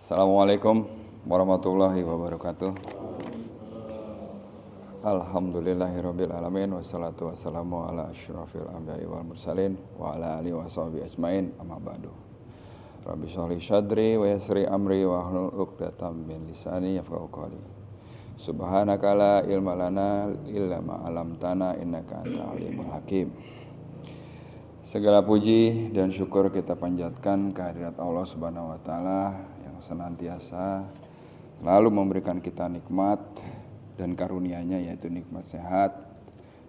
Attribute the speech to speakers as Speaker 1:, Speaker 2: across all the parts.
Speaker 1: Assalamualaikum warahmatullahi wabarakatuh. Alhamdulillahirabbil alamin wassalatu wassalamu ala asyrafil anbiya'i wal mursalin wa ala alihi washabihi ajmain amma ba'du. Rabbi shrah li sadri wa yassir amri wa hlul 'uqdatam min lisani yafqahu qawli. Subhanaka la ilma lana illa ma 'allamtana innaka antal alimul hakim. Segala puji dan syukur kita panjatkan kehadirat Allah Subhanahu wa taala yang senantiasa lalu memberikan kita nikmat dan karunia-Nya, yaitu nikmat sehat,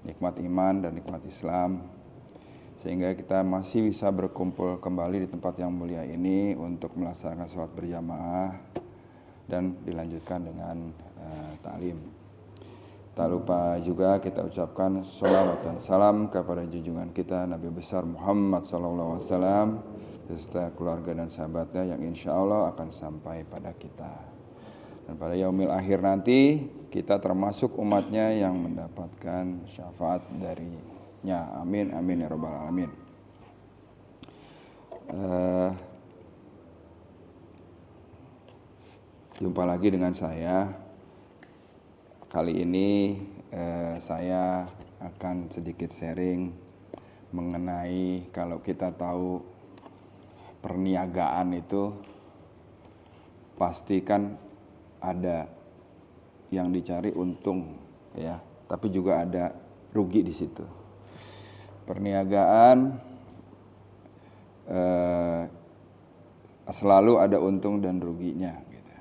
Speaker 1: nikmat iman dan nikmat Islam, sehingga kita masih bisa berkumpul kembali di tempat yang mulia ini untuk melaksanakan sholat berjamaah dan dilanjutkan dengan ta'lim. Tak lupa juga kita ucapkan sholawat dan salam kepada junjungan kita Nabi besar Muhammad SAW beserta keluarga dan sahabatnya yang insya Allah akan sampai pada kita. Dan pada yaumil akhir nanti kita termasuk umatnya yang mendapatkan syafaat darinya. Amin, amin ya rabbal alamin. Jumpa lagi dengan saya. Kali ini saya akan sedikit sharing mengenai kalau kita tahu perniagaan itu pasti kan ada yang dicari untung ya, tapi juga ada rugi di situ. Perniagaan selalu ada untung dan ruginya gitu.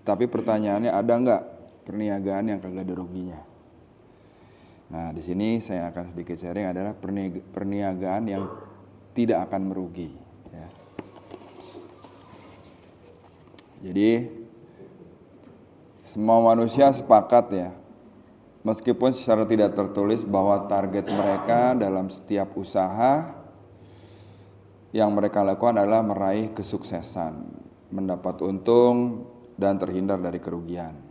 Speaker 1: Tapi pertanyaannya, ada nggak perniagaan yang kagak ada ruginya? Nah, di sini saya akan sedikit sharing adalah perniagaan yang tidak akan merugi ya. Jadi semua manusia sepakat ya, meskipun secara tidak tertulis bahwa target mereka dalam setiap usaha yang mereka lakukan adalah meraih kesuksesan, mendapat untung dan terhindar dari kerugian.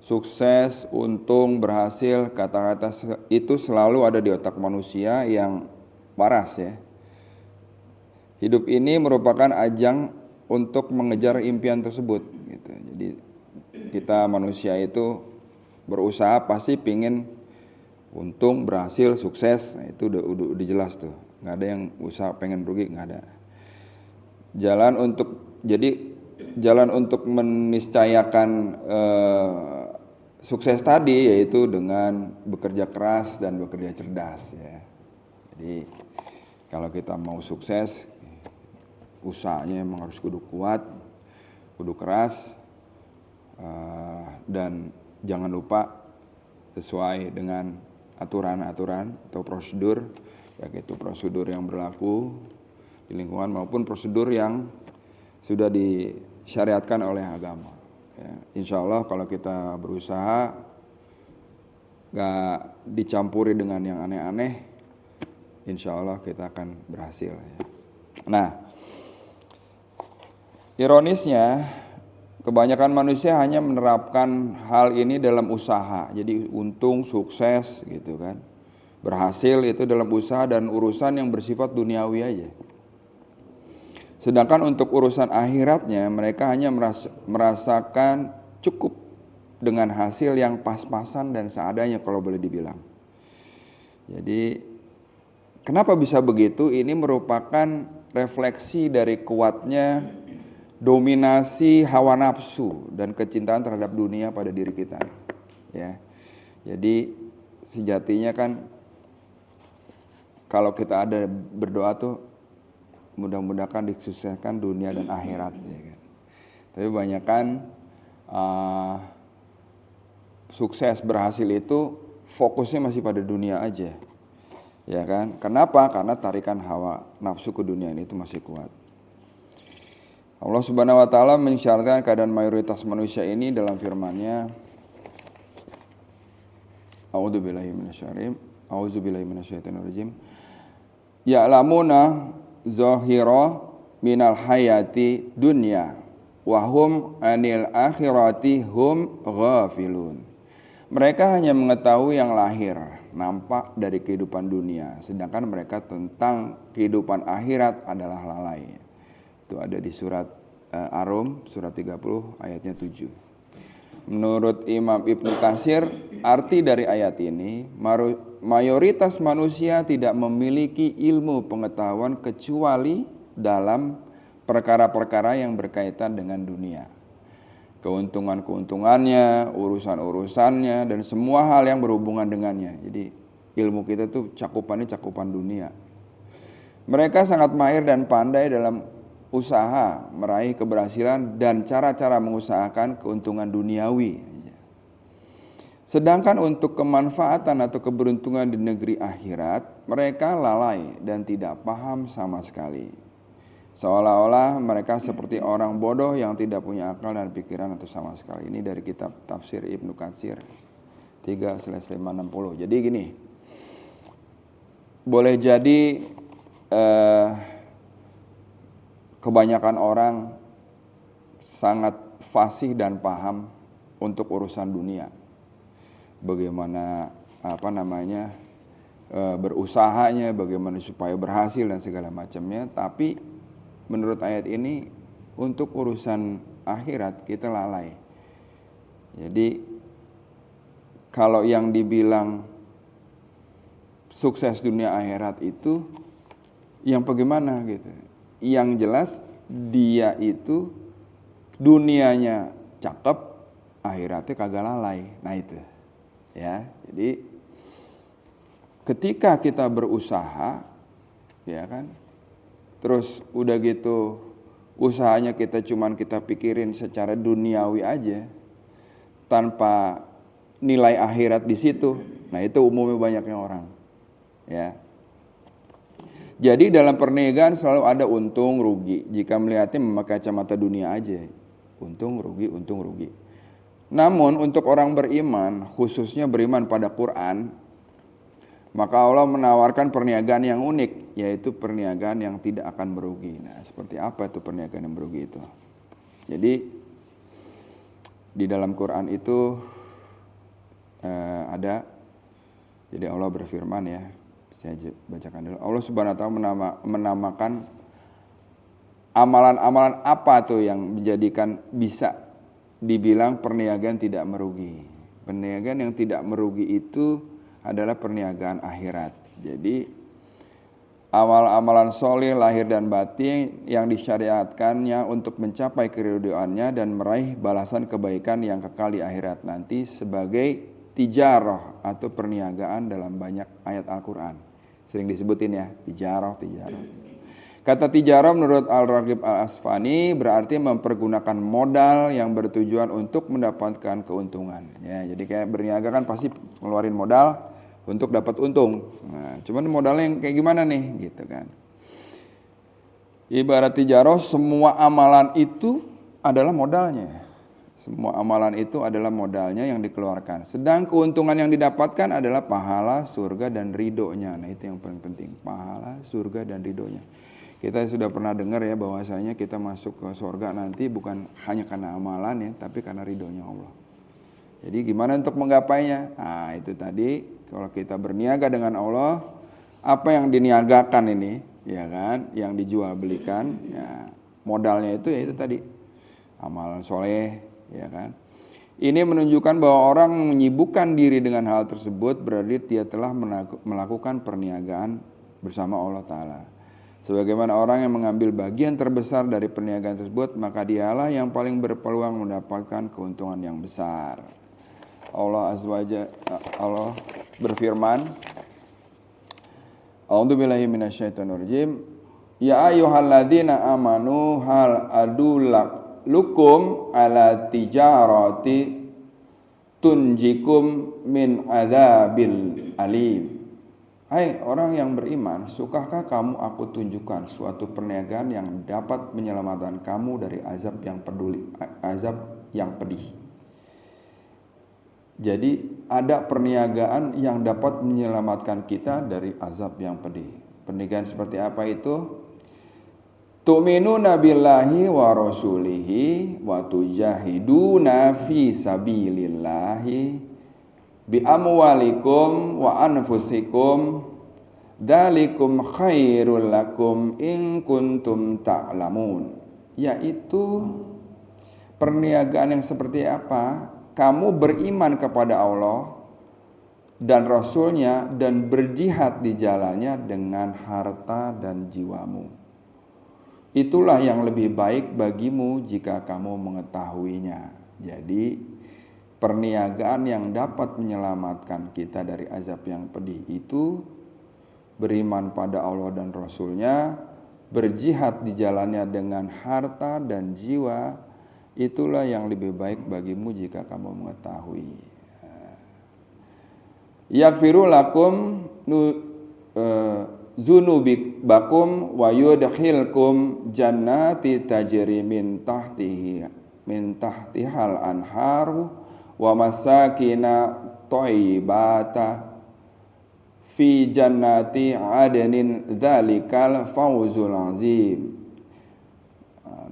Speaker 1: Sukses, untung, berhasil, kata-kata itu selalu ada di otak manusia yang waras ya. Hidup ini merupakan ajang untuk mengejar impian tersebut gitu. Jadi kita manusia itu berusaha pasti pingin untung, berhasil, sukses. Nah, itu udah jelas tuh. Nggak ada yang usaha pengen rugi, nggak ada. Jalan untuk meniscayakan sukses tadi yaitu dengan bekerja keras dan bekerja cerdas ya. Jadi kalau kita mau sukses, usahanya memang harus kudu kuat, kudu keras, dan jangan lupa sesuai dengan aturan-aturan atau prosedur, baik itu prosedur yang berlaku di lingkungan maupun prosedur yang sudah disyariatkan oleh agama. Ya, insya Allah kalau kita berusaha gak dicampuri dengan yang aneh-aneh, insya Allah kita akan berhasil ya. Nah, ironisnya kebanyakan manusia hanya menerapkan hal ini dalam usaha. Jadi untung, sukses gitu kan, berhasil itu dalam usaha dan urusan yang bersifat duniawi aja. Sedangkan untuk urusan akhiratnya mereka hanya merasakan cukup dengan hasil yang pas-pasan dan seadanya kalau boleh dibilang. Jadi kenapa bisa begitu? Ini merupakan refleksi dari kuatnya dominasi hawa nafsu dan kecintaan terhadap dunia pada diri kita ya. Jadi sejatinya kan kalau kita ada berdoa tuh mudah-mudahan disukseskan dunia dan akhirat ya kan. Tapi kebanyakan sukses berhasil itu fokusnya masih pada dunia aja ya kan. Kenapa? Karena tarikan hawa nafsu ke dunia ini itu masih kuat. Allah Subhanahu wa taala mensyaratkan keadaan mayoritas manusia ini dalam firman-Nya, A'udzubillahi minasyaitonirrajim. Ya'lamuna zahira minal hayati dunya wa hum anil akhirati hum ghafilun. Mereka hanya mengetahui yang lahir, nampak dari kehidupan dunia, sedangkan mereka tentang kehidupan akhirat adalah lalai. Itu ada di surat Ar-Rum surat 30 ayatnya 7. Menurut Imam Ibnu Katsir, arti dari ayat ini, mayoritas manusia tidak memiliki ilmu pengetahuan kecuali dalam perkara-perkara yang berkaitan dengan dunia. Keuntungan-keuntungannya, urusan-urusannya, dan semua hal yang berhubungan dengannya. Jadi ilmu kita tuh cakupannya cakupan dunia. Mereka sangat mahir dan pandai dalam usaha meraih keberhasilan dan cara-cara mengusahakan keuntungan duniawi. Sedangkan untuk kemanfaatan atau keberuntungan di negeri akhirat, mereka lalai dan tidak paham sama sekali. Seolah-olah mereka seperti orang bodoh yang tidak punya akal dan pikiran atau sama sekali. Ini dari kitab tafsir Ibnu Katsir 3/560. Jadi gini, boleh jadi kebanyakan orang sangat fasih dan paham untuk urusan dunia. Bagaimana berusahanya, bagaimana supaya berhasil dan segala macamnya. Tapi menurut ayat ini untuk urusan akhirat kita lalai. Jadi kalau yang dibilang sukses dunia akhirat itu yang bagaimana gitu. Yang jelas dia itu dunianya cakep, akhiratnya kagak lalai. Nah itu. Ya, jadi ketika kita berusaha, ya kan, terus udah gitu usahanya kita pikirin secara duniawi aja, tanpa nilai akhirat di situ. Nah itu umumnya banyaknya orang, ya. Jadi dalam perniagaan selalu ada untung rugi. Jika melihatnya memakai kacamata dunia aja, untung rugi. Namun untuk orang beriman, khususnya beriman pada Quran, maka Allah menawarkan perniagaan yang unik, yaitu perniagaan yang tidak akan merugi. Nah, seperti apa itu perniagaan yang merugi itu? Jadi di dalam Quran itu ada, jadi Allah berfirman ya, saya bacakan dulu. Allah Subhanahu wa taala menamakan amalan-amalan apa tuh yang menjadikan bisa dibilang perniagaan tidak merugi. Perniagaan yang tidak merugi itu adalah perniagaan akhirat. Jadi amal-amalan soleh lahir dan batin yang disyariatkannya untuk mencapai keridhoannya dan meraih balasan kebaikan yang kekal di akhirat nanti sebagai tijarah atau perniagaan dalam banyak ayat Al-Quran. Sering disebutin ya, tijarah. Kata tijarah menurut Al-Raghib Al-Asfani berarti mempergunakan modal yang bertujuan untuk mendapatkan keuntungan. Ya, jadi kayak berniaga kan pasti ngeluarin modal untuk dapat untung. Nah, cuman modalnya yang kayak gimana nih, gitu kan. Ibarat tijarah, semua amalan itu adalah modalnya. Semua amalan itu adalah modalnya yang dikeluarkan. Sedang keuntungan yang didapatkan adalah pahala, surga, dan ridhonya. Nah itu yang paling penting, pahala, surga, dan ridhonya. Kita sudah pernah dengar ya bahwasanya kita masuk ke surga nanti bukan hanya karena amalan ya, tapi karena ridhonya Allah. Jadi gimana untuk menggapainya? Nah itu tadi, kalau kita berniaga dengan Allah, apa yang diniagakan ini, ya kan, yang dijual belikan, ya modalnya itu ya itu tadi, amalan soleh. Ya kan? Ini menunjukkan bahwa orang menyibukkan diri dengan hal tersebut berarti dia telah melakukan perniagaan bersama Allah Ta'ala. Sebagaimana orang yang mengambil bagian terbesar dari perniagaan tersebut, maka dialah yang paling berpeluang mendapatkan keuntungan yang besar. Allah berfirman, A'udzubillahi minasyaitonirrajim. Ya ayyuhalladzina amanu hal adulak lukum ala tijarati tunjikum min adzabil alim. Hai orang yang beriman, sukakah kamu aku tunjukkan suatu perniagaan yang dapat menyelamatkan kamu dari azab yang pedih. Jadi ada perniagaan yang dapat menyelamatkan kita dari azab yang pedih. Perniagaan seperti apa itu? Tu'minuna billahi wa rasulihi wa tujahiduna fi sabilillahi bi amwalikum wa anfusikum dzalikum khairul lakum in kuntum ta'lamun. yaitu perniagaan yang seperti apa? Kamu beriman kepada Allah dan Rasulnya dan berjihad di jalannya dengan harta dan jiwamu. Itulah yang lebih baik bagimu jika kamu mengetahuinya. Jadi perniagaan yang dapat menyelamatkan kita dari azab yang pedih itu beriman pada Allah dan Rasulnya, berjihad di jalannya dengan harta dan jiwa. Itulah yang lebih baik bagimu jika kamu mengetahui. Yaghfiru lakum dzunubikum wa yudkhilkum jannati tajri min tahtihal anharu wa masakina thayyibata fi jannati adnin dzalikal fawzul azim.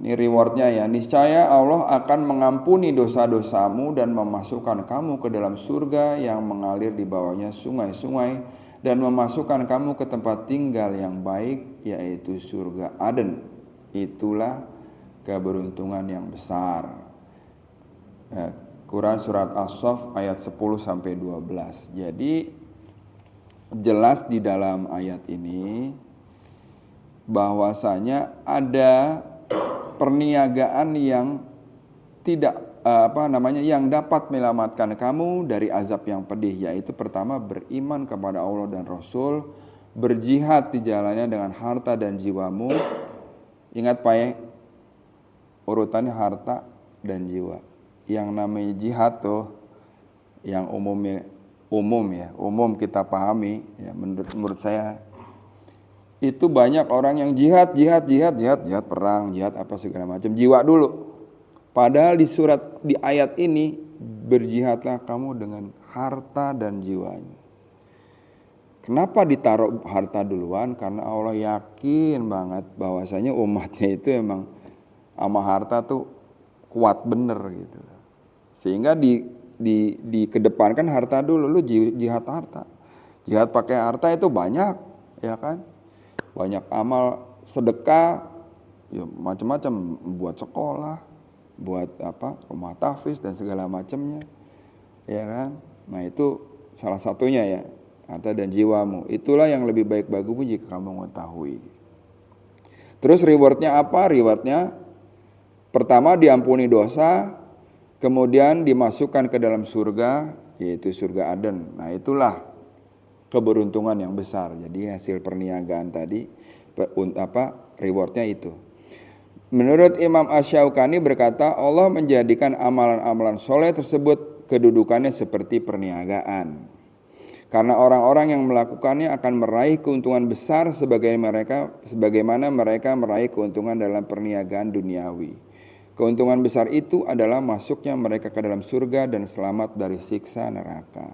Speaker 1: Ini rewardnya ya. Niscaya Allah akan mengampuni dosa-dosamu dan memasukkan kamu ke dalam surga yang mengalir di bawahnya sungai-sungai dan memasukkan kamu ke tempat tinggal yang baik, yaitu surga Aden. Itulah keberuntungan yang besar. Quran surat As-Saff ayat 10-12. Jadi jelas di dalam ayat ini bahwasanya ada perniagaan yang yang dapat menyelamatkan kamu dari azab yang pedih, yaitu pertama beriman kepada Allah dan Rasul, berjihad di jalannya dengan harta dan jiwamu. Ingat Pak ya, urutannya harta dan jiwa. Yang namanya jihad tuh yang umum kita pahami ya, menurut saya itu banyak orang yang jihad perang, jihad apa segala macam, jiwa dulu. Padahal di ayat ini berjihadlah kamu dengan harta dan jiwanya. Kenapa ditaruh harta duluan? Karena Allah yakin banget bahwasanya umatnya itu emang sama harta tuh kuat bener gitu. Sehingga dikedepankan harta dulu, lu jihad harta. Jihad pakai harta itu banyak, ya kan? Banyak amal sedekah, ya macam-macam, buat sekolah, buat rumah tahfiz dan segala macamnya, ya kan? Nah itu salah satunya ya, harta dan jiwamu. Itulah yang lebih baik bagimu jika kamu mengetahui. Terus rewardnya apa? Rewardnya pertama diampuni dosa, kemudian dimasukkan ke dalam surga, yaitu surga Aden. Nah itulah keberuntungan yang besar. Jadi hasil perniagaan tadi rewardnya itu. Menurut Imam Asy-Syaukani berkata, Allah menjadikan amalan-amalan soleh tersebut kedudukannya seperti perniagaan. Karena orang-orang yang melakukannya akan meraih keuntungan besar sebagaimana mereka meraih keuntungan dalam perniagaan duniawi. Keuntungan besar itu adalah masuknya mereka ke dalam surga dan selamat dari siksa neraka.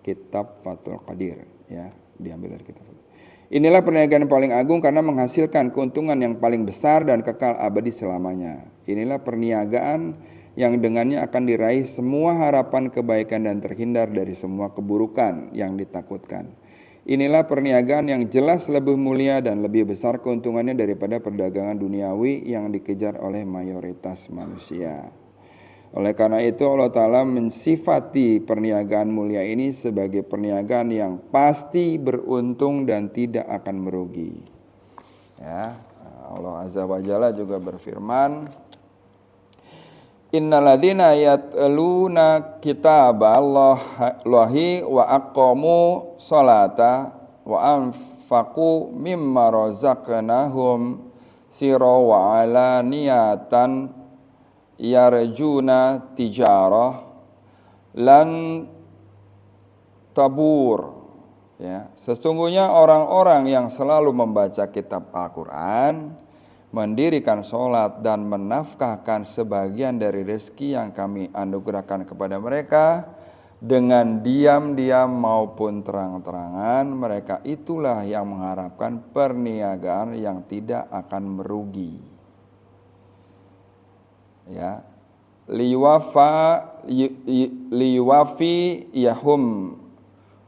Speaker 1: Kitab Fathul Qadir ya, diambil dari kitab. Inilah perniagaan yang paling agung karena menghasilkan keuntungan yang paling besar dan kekal abadi selamanya. Inilah perniagaan yang dengannya akan diraih semua harapan kebaikan dan terhindar dari semua keburukan yang ditakutkan. Inilah perniagaan yang jelas lebih mulia dan lebih besar keuntungannya daripada perdagangan duniawi yang dikejar oleh mayoritas manusia. Oleh karena itu Allah Ta'ala mensifati perniagaan mulia ini sebagai perniagaan yang pasti beruntung dan tidak akan merugi. Ya, Allah Azza wa Jalla juga berfirman, Innalladzina yatluna kitaballahi wa aqamu sholata wa anfaqu mimma razaqnahum sirra wa alaniyatan yarjuna tijarah lan tabur. Ya, sesungguhnya orang-orang yang selalu membaca kitab Al-Quran, mendirikan sholat dan menafkahkan sebagian dari rezeki yang kami anugerahkan kepada mereka dengan diam-diam maupun terang-terangan, mereka itulah yang mengharapkan perniagaan yang tidak akan merugi. Ya, liwafi yahum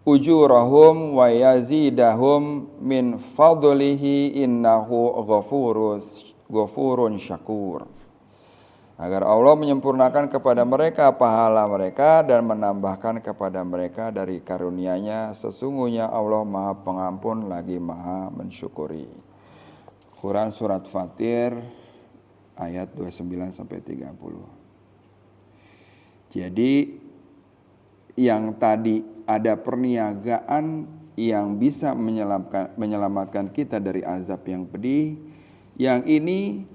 Speaker 1: ujurahum wa yazidahum min fadlihi innahu ghafurun syakur. Agar Allah menyempurnakan kepada mereka pahala mereka dan menambahkan kepada mereka dari karunia-Nya. Sesungguhnya Allah Maha Pengampun lagi Maha Mensyukuri. Quran Surat Fatir ayat 29-30. Jadi yang tadi ada perniagaan yang bisa menyelamatkan kita dari azab yang pedih. Yang ini,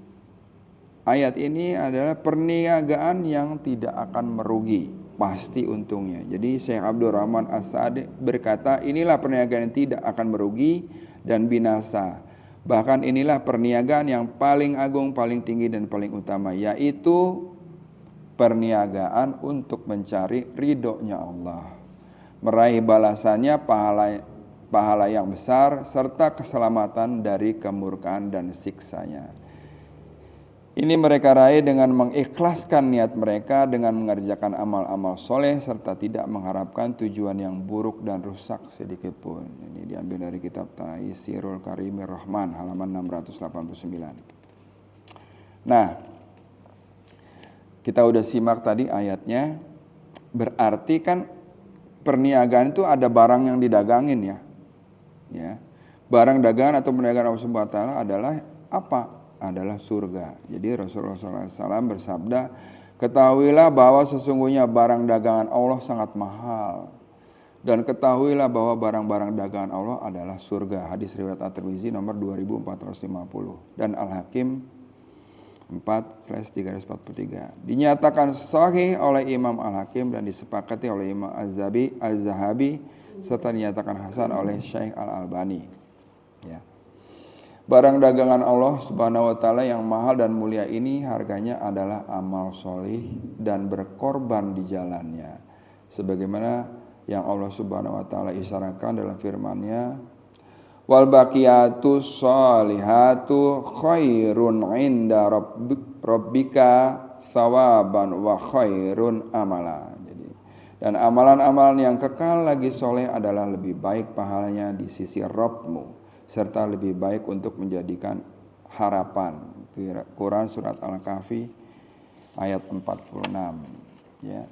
Speaker 1: ayat ini adalah perniagaan yang tidak akan merugi, pasti untungnya. Jadi Syekh Abdurrahman As-Sa'di berkata, inilah perniagaan yang tidak akan merugi dan binasa. Bahkan inilah perniagaan yang paling agung, paling tinggi dan paling utama, yaitu perniagaan untuk mencari ridhonya Allah, meraih balasannya pahala yang besar serta keselamatan dari kemurkaan dan siksanya. Ini mereka raih dengan mengikhlaskan niat mereka dengan mengerjakan amal-amal soleh serta tidak mengharapkan tujuan yang buruk dan rusak sedikit pun. Ini diambil dari kitab Taisirul Karimir Rahman halaman 689. Nah, kita udah simak tadi ayatnya. Berarti kan perniagaan itu ada barang yang didagangin ya. Barang dagangan atau perniagaan Allah Subhanahu wa taala adalah apa? Adalah surga. Jadi Rasulullah SAW bersabda, ketahuilah bahwa sesungguhnya barang dagangan Allah sangat mahal. Dan ketahuilah bahwa barang-barang dagangan Allah adalah surga. Hadis riwayat At-Tirmizi nomor 2450 dan Al-Hakim 4/343. Dinyatakan sahih oleh Imam Al-Hakim dan disepakati oleh Imam Az-Zahabi serta dinyatakan hasan oleh Syekh Al-Albani. Ya. Barang dagangan Allah Subhanahu wa taala yang mahal dan mulia ini harganya adalah amal solih dan berkorban di jalannya. Sebagaimana yang Allah Subhanahu wa taala isyaratkan dalam firman-Nya, wal baqiyatus sholihatu khairun inda rabbika thawaban wa khairun amala. Dan amalan-amalan yang kekal lagi soleh adalah lebih baik pahalanya di sisi Rabbmu, serta lebih baik untuk menjadikan harapan. Quran Surat Al-Kahfi ayat 46. Ya.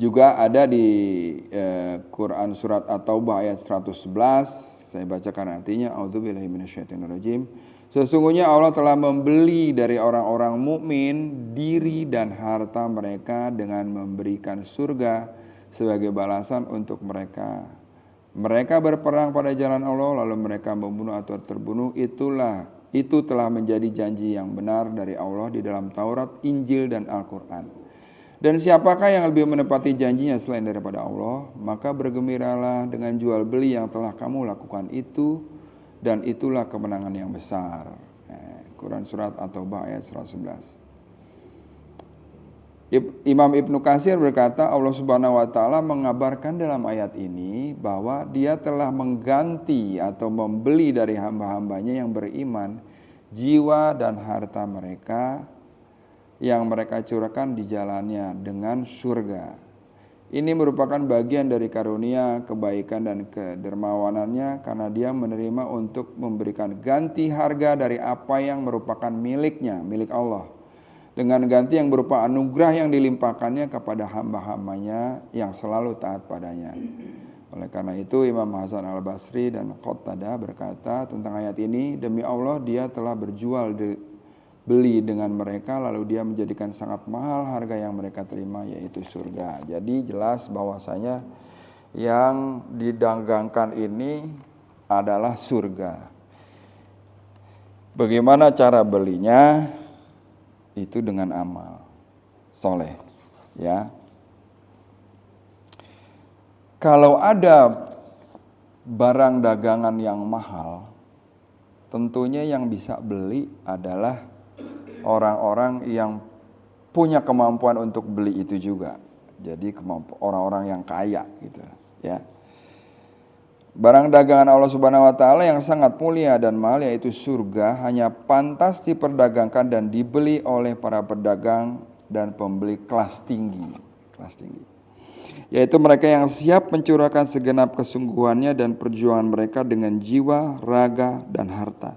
Speaker 1: Juga ada di Quran Surat At-Taubah ayat 111. Saya bacakan artinya. A'udzubillahi minasyaitonirrajim. Sesungguhnya Allah telah membeli dari orang-orang mukmin diri dan harta mereka dengan memberikan surga sebagai balasan untuk mereka. Mereka berperang pada jalan Allah lalu mereka membunuh atau terbunuh. Itu telah menjadi janji yang benar dari Allah di dalam Taurat, Injil dan Al-Quran. Dan siapakah yang lebih menepati janjinya selain daripada Allah? Maka bergembiralah dengan jual beli yang telah kamu lakukan itu, dan itulah kemenangan yang besar. Quran Surat At-Taubah ayat 111. Imam Ibnu Katsir berkata, Allah Subhanahu wa taala mengabarkan dalam ayat ini bahwa Dia telah mengganti atau membeli dari hamba-hambanya yang beriman jiwa dan harta mereka yang mereka curahkan di jalannya dengan surga. Ini merupakan bagian dari karunia, kebaikan dan kedermawanannya karena Dia menerima untuk memberikan ganti harga dari apa yang merupakan miliknya, milik Allah, dengan ganti yang berupa anugerah yang dilimpahkannya kepada hamba-hambanya yang selalu taat padanya. Oleh karena itu Imam Hasan Al-Basri dan Qatadah berkata tentang ayat ini, demi Allah Dia telah berjual beli dengan mereka lalu Dia menjadikan sangat mahal harga yang mereka terima, yaitu surga. Jadi jelas bahwasanya yang didagangkan ini adalah surga. Bagaimana cara belinya? Itu dengan amal soleh, ya. Kalau ada barang dagangan yang mahal, tentunya yang bisa beli adalah orang-orang yang punya kemampuan untuk beli itu juga. Jadi orang-orang yang kaya gitu, ya. Barang dagangan Allah Subhanahu wa taala yang sangat mulia dan mahal, yaitu surga, hanya pantas diperdagangkan dan dibeli oleh para pedagang dan pembeli kelas tinggi. yaitu mereka yang siap mencurahkan segenap kesungguhannya dan perjuangan mereka dengan jiwa, raga, dan harta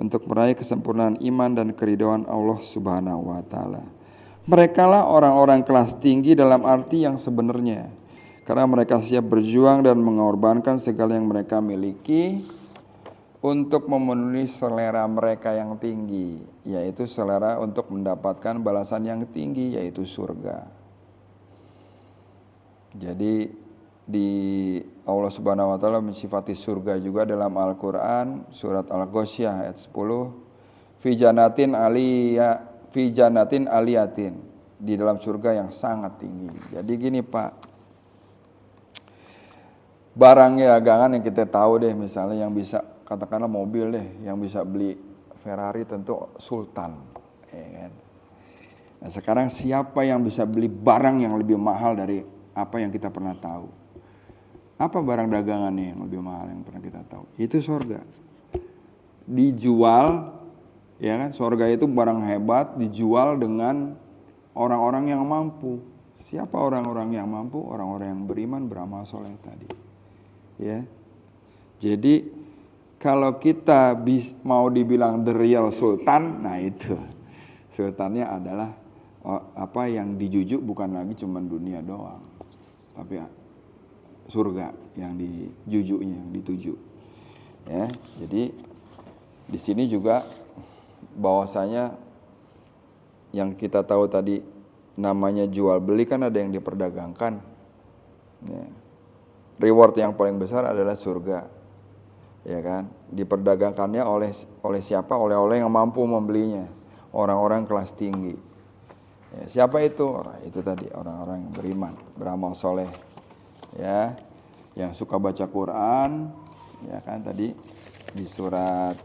Speaker 1: untuk meraih kesempurnaan iman dan keridhaan Allah Subhanahu wa taala. Merekalah orang-orang kelas tinggi dalam arti yang sebenarnya, karena mereka siap berjuang dan mengorbankan segala yang mereka miliki untuk memenuhi selera mereka yang tinggi, yaitu selera untuk mendapatkan balasan yang tinggi, yaitu surga. Jadi di Allah Subhanahu wa taala mensifati surga juga dalam Al-Qur'an surat Al-Ghasyiyah ayat 10, fi jannatin aliyatin, di dalam surga yang sangat tinggi. Jadi gini Pak, barang dagangan yang kita tahu deh, misalnya yang bisa, katakanlah mobil deh, yang bisa beli Ferrari tentu sultan, ya kan? Nah sekarang siapa yang bisa beli barang yang lebih mahal dari apa yang kita pernah tahu? Apa barang dagangan nih yang lebih mahal yang pernah kita tahu? Itu surga. Dijual, ya kan? Surga itu barang hebat, dijual dengan orang-orang yang mampu. Siapa orang-orang yang mampu? Orang-orang yang beriman, beramal soleh tadi. Ya. Jadi kalau kita mau dibilang the real sultan, nah itu sultannya adalah apa yang dijujuk bukan lagi cuma dunia doang, tapi surga yang dijujuknya, yang dituju. Ya, jadi di sini juga bahwasanya yang kita tahu tadi namanya jual beli kan ada yang diperdagangkan. Ya. Reward yang paling besar adalah surga. Ya kan? Diperdagangkannya oleh siapa? Oleh yang mampu membelinya. Orang-orang kelas tinggi. Ya, siapa itu? Itu tadi orang-orang yang beriman, beramal soleh. Ya, yang suka baca Quran, ya kan, tadi di surat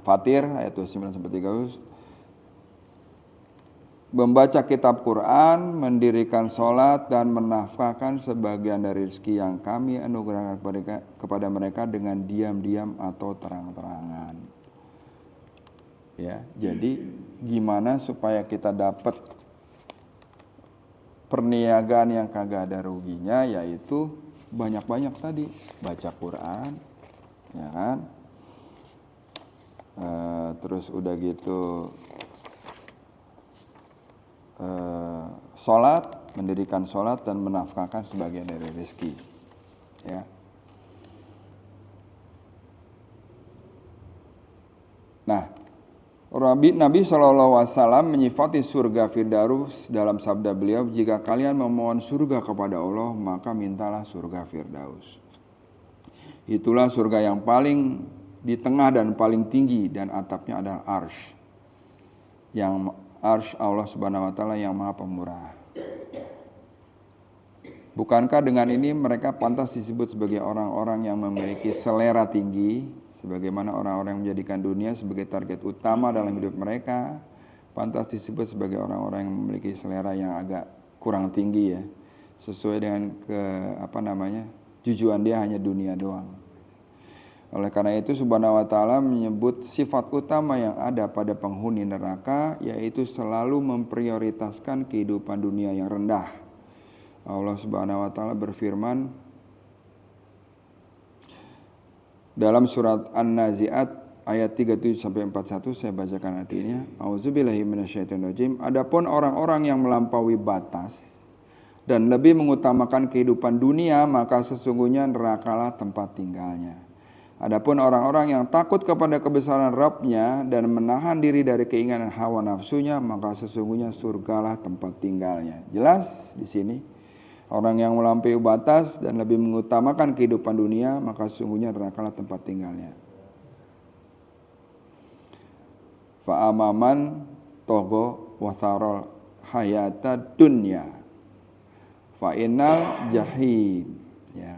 Speaker 1: Fatir ayat 29 sampai 30, membaca kitab Quran, mendirikan sholat dan menafkahkan sebagian dari rezeki yang kami anugerahkan kepada mereka dengan diam-diam atau terang-terangan. Ya, jadi gimana supaya kita dapat perniagaan yang kagak ada ruginya, yaitu banyak-banyak tadi baca Quran, ya kan? Terus udah gitu sholat, mendirikan sholat dan menafkahkan sebagian dari rezeki, ya. Nah, Nabi SAW menyifati surga Firdaus dalam sabda beliau, jika kalian memohon surga kepada Allah, maka mintalah surga Firdaus. Itulah surga yang paling di tengah dan paling tinggi, dan atapnya adalah arsy. Yang arsy Allah Subhanahu wa taala yang Maha Pemurah. Bukankah dengan ini mereka pantas disebut sebagai orang-orang yang memiliki selera tinggi? Sebagaimana orang-orang yang menjadikan dunia sebagai target utama dalam hidup mereka, pantas disebut sebagai orang-orang yang memiliki selera yang agak kurang tinggi, ya, sesuai dengan tujuan dia hanya dunia doang. Oleh karena itu Subhanahu wa taala menyebut sifat utama yang ada pada penghuni neraka, yaitu selalu memprioritaskan kehidupan dunia yang rendah. Allah Subhanahu wa taala berfirman dalam surat An-Nazi'at ayat 37-41, saya bacakan artinya. A'udzubillahi minasyaitonirrajim. Adapun orang-orang yang melampaui batas dan lebih mengutamakan kehidupan dunia, maka sesungguhnya nerakalah tempat tinggalnya. Adapun orang-orang yang takut kepada kebesaran Rabb-nya dan menahan diri dari keinginan hawa nafsunya, maka sesungguhnya surgalah tempat tinggalnya. Jelas di sini. Orang yang melampaui batas dan lebih mengutamakan kehidupan dunia, maka sesungguhnya nerakalah tempat tinggalnya. Fa'amaman togo wasarol hayata dunya fa'inal jahim. Ya.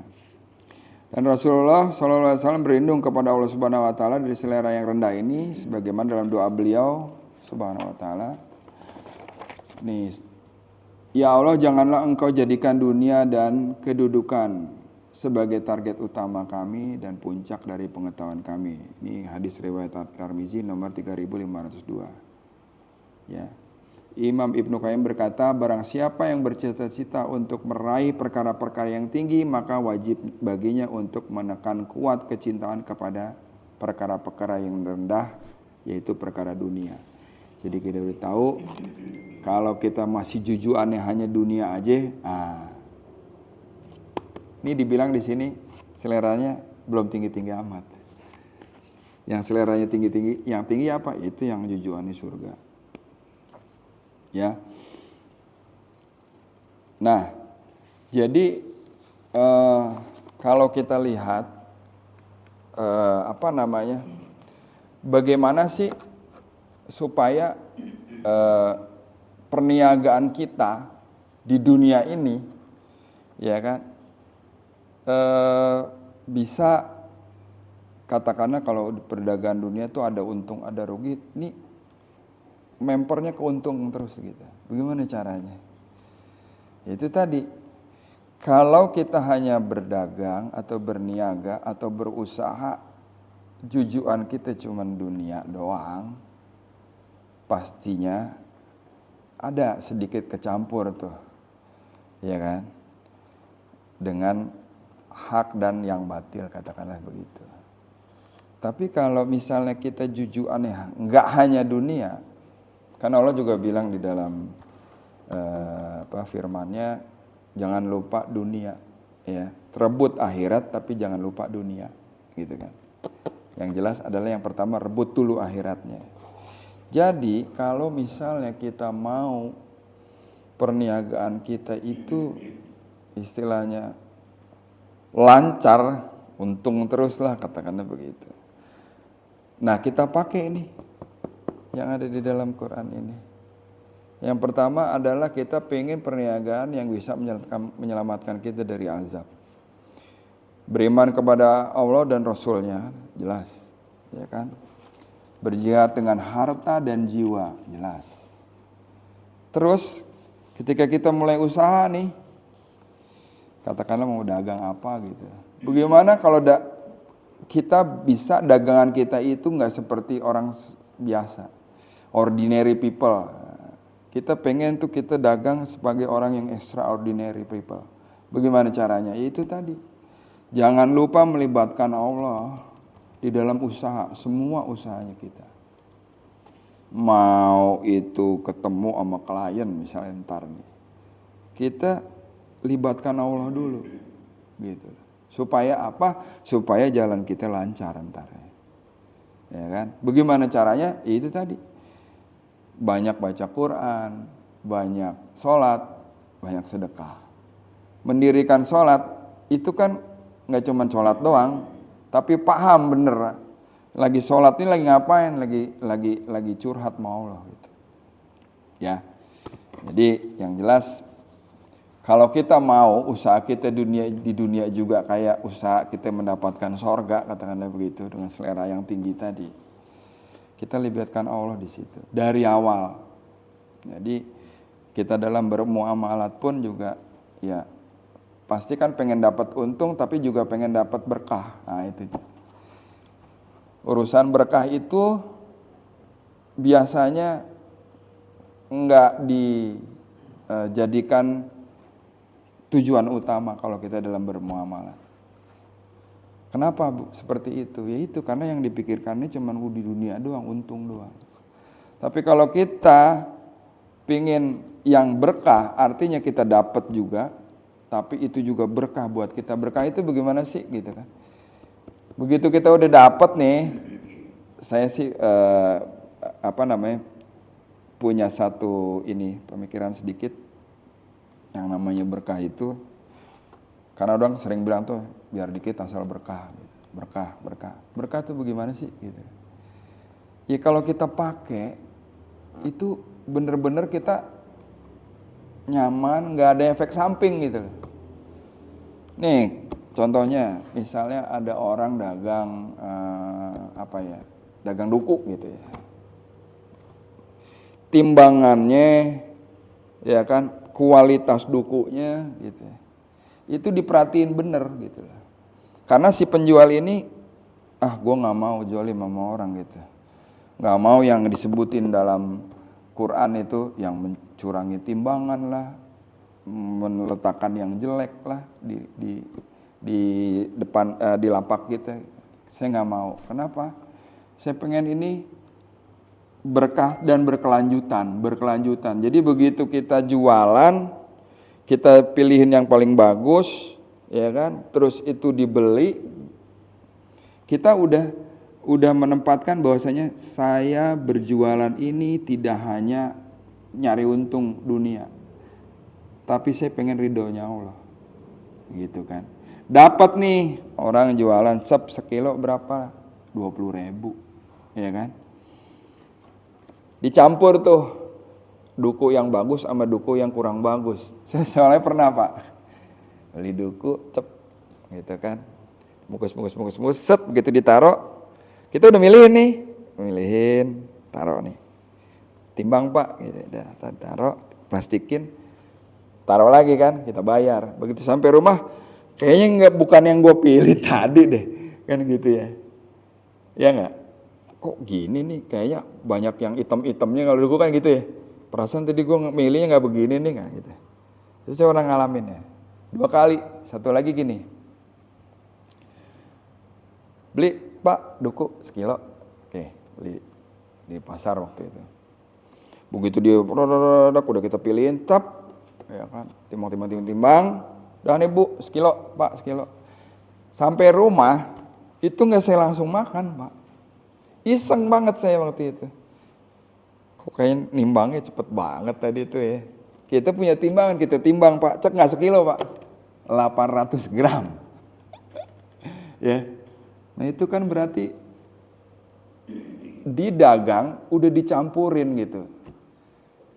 Speaker 1: Dan Rasulullah SAW berlindung kepada Allah Subhanahu wa taala dari selera yang rendah ini, sebagaimana dalam doa beliau Subhanahu wa taala. Nih, ya Allah, janganlah engkau jadikan dunia dan kedudukan sebagai target utama kami dan puncak dari pengetahuan kami. Ini hadis riwayat At-Tirmizi nomor 3502. Ya. Imam Ibnu Qayyim berkata, barang siapa yang bercita-cita untuk meraih perkara-perkara yang tinggi, maka wajib baginya untuk menekan kuat kecintaan kepada perkara-perkara yang rendah, yaitu perkara dunia. Jadi kita udah tahu, kalau kita masih jujuannya hanya dunia aja, ini dibilang di sini seleranya belum tinggi-tinggi amat. Yang seleranya tinggi-tinggi, yang tinggi apa? Itu yang jujuannya surga. Ya. Nah, jadi kalau kita lihat bagaimana sih supaya perniagaan kita di dunia ini, ya kan, bisa katakanlah kalau perdagangan dunia itu ada untung ada rugi, ini mempernya keuntung terus gitu. Bagaimana caranya? Itu tadi, kalau kita hanya berdagang atau berniaga atau berusaha, jujuan kita cuma dunia doang, pastinya ada sedikit kecampur tuh, ya kan, dengan hak dan yang batil, katakanlah begitu. Tapi kalau misalnya kita jujuannya nggak hanya dunia, karena Allah juga bilang di dalam firman-Nya, jangan lupa dunia, ya, rebut akhirat tapi jangan lupa dunia, gitu kan. Yang jelas adalah yang pertama, rebut dulu akhiratnya. Jadi kalau misalnya kita mau perniagaan kita itu istilahnya lancar, untung terus lah, katakanlah begitu. Nah, kita pakai ini yang ada di dalam Quran ini. Yang pertama adalah kita pengen perniagaan yang bisa menyelamatkan kita dari azab. Beriman kepada Allah dan Rasul-Nya, jelas, ya kan? Berjihad dengan harta dan jiwa, jelas. Terus ketika kita mulai usaha nih, katakanlah mau dagang apa gitu. Bagaimana kalau kita bisa dagangan kita itu nggak seperti orang biasa, ordinary people. Kita pengen tuh kita dagang sebagai orang yang extraordinary people. Bagaimana caranya? Itu tadi. Jangan lupa melibatkan Allah di dalam usaha, semua usahanya kita. Mau itu ketemu sama klien misalnya ntar nih, kita libatkan Allah dulu, gitu. Supaya apa? Supaya jalan kita lancar ntar, ya kan? Bagaimana caranya? Itu tadi. Banyak baca Quran, banyak sholat, banyak sedekah. Mendirikan sholat itu kan nggak cuma sholat doang, tapi paham bener. Lagi sholat ini lagi ngapain? Lagi curhat sama Allah gitu. Ya. Jadi yang jelas, kalau kita mau usaha kita di dunia juga kayak usaha kita mendapatkan sorga, katakanlah begitu, dengan selera yang tinggi tadi, kita libatkan Allah di situ dari awal. Jadi kita dalam bermuamalat pun juga, ya pasti kan pengen dapat untung, tapi juga pengen dapat berkah. Nah itu. Urusan berkah itu biasanya enggak dijadikan tujuan utama kalau kita dalam bermuamalah. Kenapa seperti itu? Ya itu karena yang dipikirkannya cuma di dunia doang, untung doang. Tapi kalau kita pingin yang berkah, artinya kita dapat juga, tapi itu juga berkah buat kita. Berkah itu bagaimana sih gitu kan? Begitu kita udah dapat nih, saya sih punya satu pemikiran sedikit yang namanya berkah itu, karena orang sering bilang tuh biar dikit asal berkah, berkah tuh bagaimana sih gitu. Ya kalau kita pakai itu bener-bener kita nyaman, nggak ada efek samping gitu. Nih contohnya, misalnya ada orang dagang dagang duku gitu ya. Timbangannya, ya kan, kualitas dukunya gitu. itu diperhatiin bener gitu lah. Karena si penjual ini, gue nggak mau jolim sama orang gitu, nggak mau yang disebutin dalam Quran itu yang mencurangi timbangan lah, meletakkan yang jelek lah di depan di lapak kita. Saya nggak mau. Kenapa? Saya pengen ini berkah dan berkelanjutan. Jadi begitu kita jualan, kita pilihin yang paling bagus, ya kan? Terus itu dibeli, kita udah menempatkan bahwasanya saya berjualan ini tidak hanya nyari untung dunia, tapi saya pengen ridhonya Allah, gitu kan? Dapat nih orang jualan sekilo berapa? 20.000, ya kan? Dicampur tuh duku yang bagus sama duku yang kurang bagus. Saya soalnya pernah Pak beli duku, gitu kan, bungkus, set, begitu ditaruh, kita udah milihin, taruh nih, timbang Pak, gitu, udah taruh, plastikin, taruh lagi kan, kita bayar. Begitu sampai rumah, kayaknya bukan yang gue pilih tadi deh, kan gitu ya, ya nggak? Kok gini nih, kayaknya banyak yang hitam-hitamnya, kalau dulu kan gitu ya. Perasaan tadi gue milihnya nggak begini nih, nggak gitu. Itu saya orang ngalamin ya. 2 kali, satu lagi gini. Beli Pak duku sekilo, oke, beli di pasar waktu itu. Begitu dia udah kita pilihin, tap, ya kan, timbang, udah nih Bu, sekilo Pak, sekilo. Sampai rumah itu nggak saya langsung makan Pak. Iseng banget saya waktu itu. Kok kayak nimbangnya cepet banget tadi itu ya. Kita punya timbangan, kita timbang Pak. Cek nggak sekilo Pak? 800 gram. Ya. Nah itu kan berarti di dagang udah dicampurin gitu.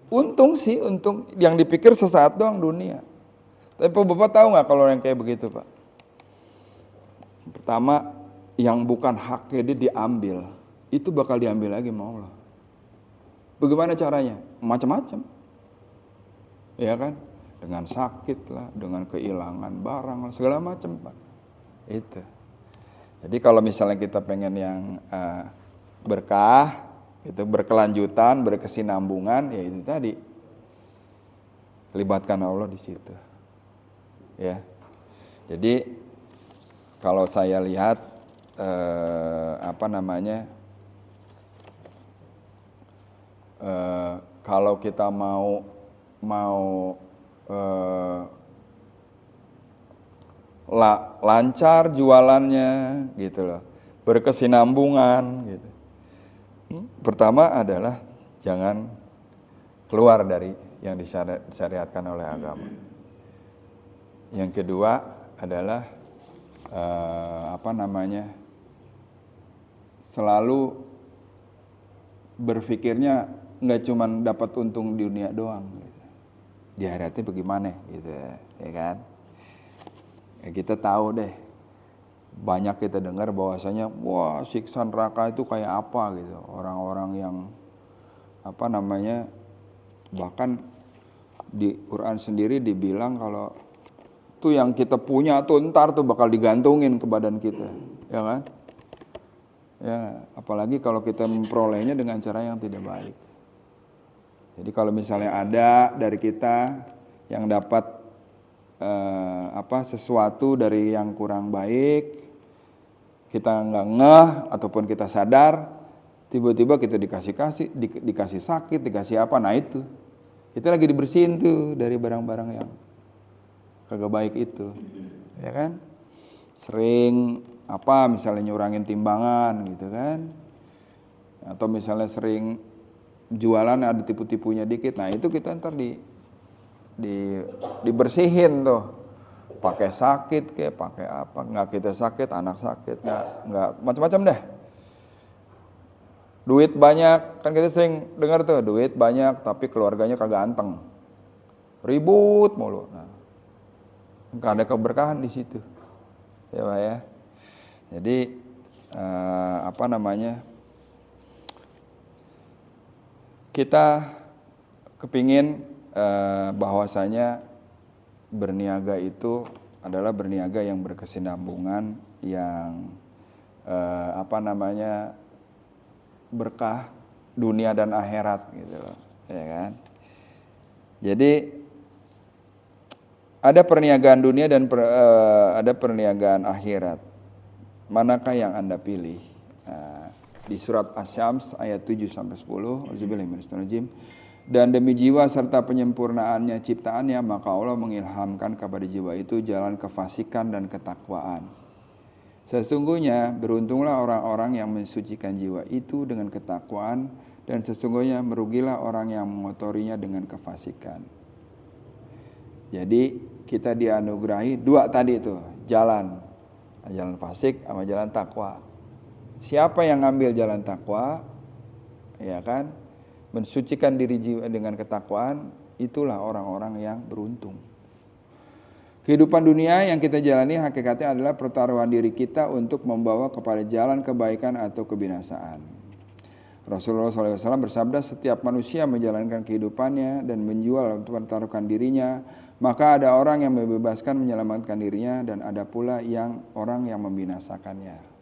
Speaker 1: Untung sih, untung yang dipikir sesaat doang dunia. Tapi Bapak tahu nggak kalau yang kayak begitu Pak? Pertama, yang bukan haknya dia diambil. Itu bakal diambil lagi sama Allah. Bagaimana caranya? Macam-macam. Ya kan? Dengan sakit lah, dengan kehilangan barang lah, segala macam Pak. Itu. Jadi kalau misalnya kita pengen yang berkah, itu berkelanjutan, berkesinambungan, ya itu tadi. Libatkan Allah di situ. Ya. Jadi kalau saya lihat kalau kita mau lancar jualannya gitu loh, berkesinambungan gitu. Pertama adalah jangan keluar dari yang disyariatkan oleh agama. Yang kedua adalah selalu berpikirnya nggak cuma dapat untung di dunia doang, gitu. Di akhiratnya bagaimana, gitu ya kan? Ya, kita tahu deh, banyak kita dengar bahwasanya, wah siksa neraka itu kayak apa gitu. Orang-orang yang bahkan di Quran sendiri dibilang kalau tuh yang kita punya tuh ntar tuh bakal digantungin ke badan kita, ya kan? Ya, apalagi kalau kita memperolehnya dengan cara yang tidak baik. Jadi kalau misalnya ada dari kita yang dapat sesuatu dari yang kurang baik, kita nggak ngeh ataupun kita sadar, tiba-tiba kita dikasih sakit, dikasih apa, nah itu kita lagi dibersihin tuh dari barang-barang yang kagak baik itu, ya kan? Sering misalnya nyurangin timbangan gitu kan, atau misalnya sering jualan ada tipu-tipunya dikit, nah itu kita ntar dibersihin tuh, pakai sakit kayak pakai apa, nggak kita sakit, anak sakit, nggak macam-macam deh. Duit banyak, kan kita sering dengar tuh, duit banyak tapi keluarganya kagak anteng, ribut mulu, nah nggak ada keberkahan di situ, ya Pak ya. Jadi kita kepingin bahwasanya berniaga itu adalah berniaga yang berkesinambungan, yang berkah dunia dan akhirat gitu, ya kan? Jadi ada perniagaan dunia dan ada perniagaan akhirat. Manakah yang Anda pilih? Di surat Asy-Syams ayat 7 sampai 10, Auzubillahiminasyaitonirrajim. Dan demi jiwa serta penyempurnaannya ciptaannya, maka Allah mengilhamkan kepada jiwa itu jalan kefasikan dan ketakwaan. Sesungguhnya beruntunglah orang-orang yang mensucikan jiwa itu dengan ketakwaan, dan sesungguhnya merugilah orang yang mengotorinya dengan kefasikan. Jadi kita dianugerahi dua tadi itu, jalan fasik sama jalan takwa. Siapa yang ngambil jalan takwa, ya kan, mensucikan diri jiwa dengan ketakwaan, itulah orang-orang yang beruntung. Kehidupan dunia yang kita jalani hakikatnya adalah pertaruhan diri kita untuk membawa kepada jalan kebaikan atau kebinasaan. Rasulullah SAW bersabda, setiap manusia menjalankan kehidupannya dan menjual untuk mempertaruhkan dirinya, maka ada orang yang membebaskan menyelamatkan dirinya, dan ada pula orang yang membinasakannya.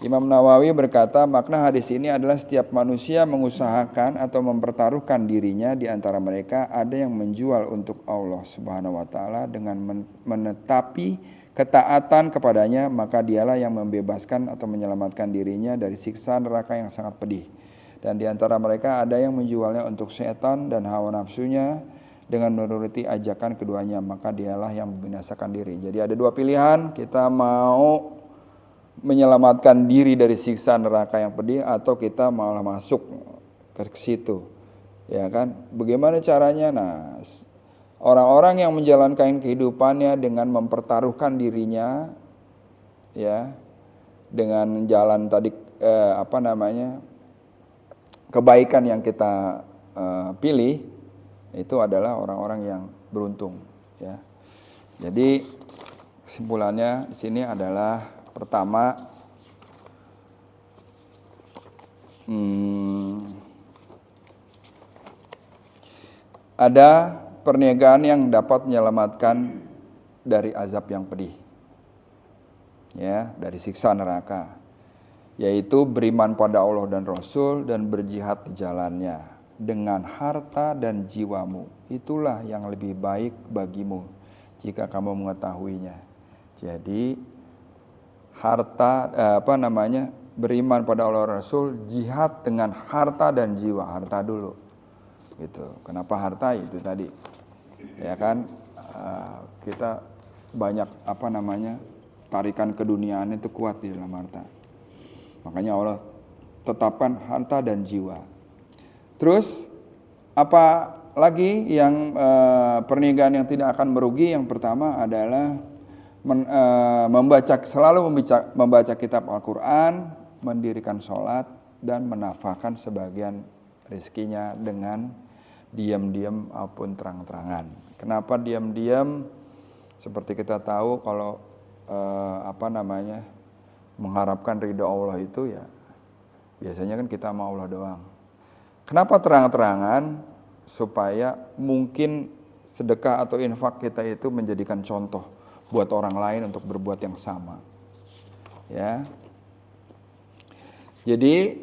Speaker 1: Imam Nawawi berkata, makna hadis ini adalah setiap manusia mengusahakan atau mempertaruhkan dirinya. Di antara mereka ada yang menjual untuk Allah Subhanahu wa taala dengan menetapi ketaatan kepadanya, maka dialah yang membebaskan atau menyelamatkan dirinya dari siksa neraka yang sangat pedih. Dan di antara mereka ada yang menjualnya untuk setan dan hawa nafsunya dengan menuruti ajakan keduanya, maka dialah yang membinasakan diri. Jadi ada dua pilihan, kita mau menyelamatkan diri dari siksa neraka yang pedih atau kita malah masuk ke situ, ya kan? Bagaimana caranya? Nah, orang-orang yang menjalankan kehidupannya dengan mempertaruhkan dirinya, ya, dengan jalan tadi kebaikan yang kita pilih, itu adalah orang-orang yang beruntung, ya. Jadi kesimpulannya di sini adalah pertama, ada perniagaan yang dapat menyelamatkan dari azab yang pedih, ya, dari siksa neraka, yaitu beriman pada Allah dan Rasul dan berjihad di jalannya dengan harta dan jiwamu. Itulah yang lebih baik bagimu jika kamu mengetahuinya. Jadi beriman pada Allah dan Rasul, jihad dengan harta dan jiwa. Harta dulu, gitu. Kenapa harta? Itu tadi, ya kan, kita banyak tarikan keduniaan itu kuat di dalam harta. Makanya Allah tetapkan harta dan jiwa. Terus apa lagi yang perniagaan yang tidak akan merugi? Yang pertama adalah selalu membaca kitab Al-Quran, mendirikan sholat, dan menafkahkan sebagian rezekinya dengan diam-diam maupun terang-terangan. Kenapa diam-diam? Seperti kita tahu kalau mengharapkan ridho Allah itu, ya biasanya kan kita mau Allah doang. Kenapa terang-terangan? Supaya mungkin sedekah atau infak kita itu menjadikan contoh buat orang lain untuk berbuat yang sama, ya. Jadi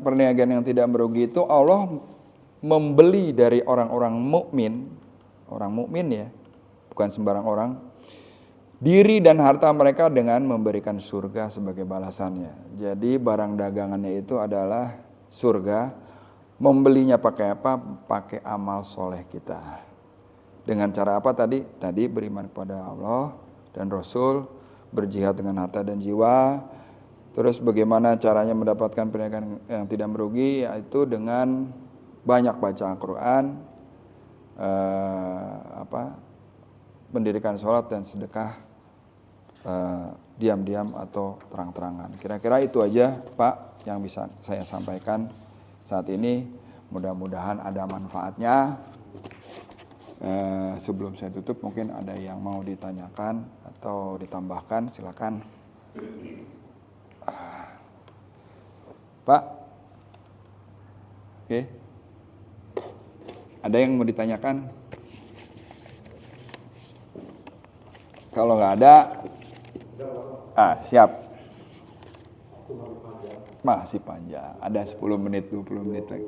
Speaker 1: perniagaan yang tidak merugi itu Allah membeli dari orang-orang mukmin, orang mukmin, ya, bukan sembarang orang, diri dan harta mereka dengan memberikan surga sebagai balasannya. Jadi barang dagangannya itu adalah surga. Membelinya pakai apa? Pakai amal soleh kita. Dengan cara apa tadi? Tadi beriman kepada Allah dan Rasul, berjihad dengan harta dan jiwa. Terus bagaimana caranya mendapatkan perniagaan yang tidak merugi? Yaitu dengan banyak baca Al-Quran, mendirikan sholat dan sedekah diam-diam atau terang-terangan. Kira-kira itu aja, Pak, yang bisa saya sampaikan saat ini. Mudah-mudahan ada manfaatnya. Sebelum saya tutup, mungkin ada yang mau ditanyakan atau ditambahkan, silakan. Pak, oke, ada yang mau ditanyakan? Kalau nggak ada, siap. Masih panjang. Ada 10 menit, 20 menit lagi.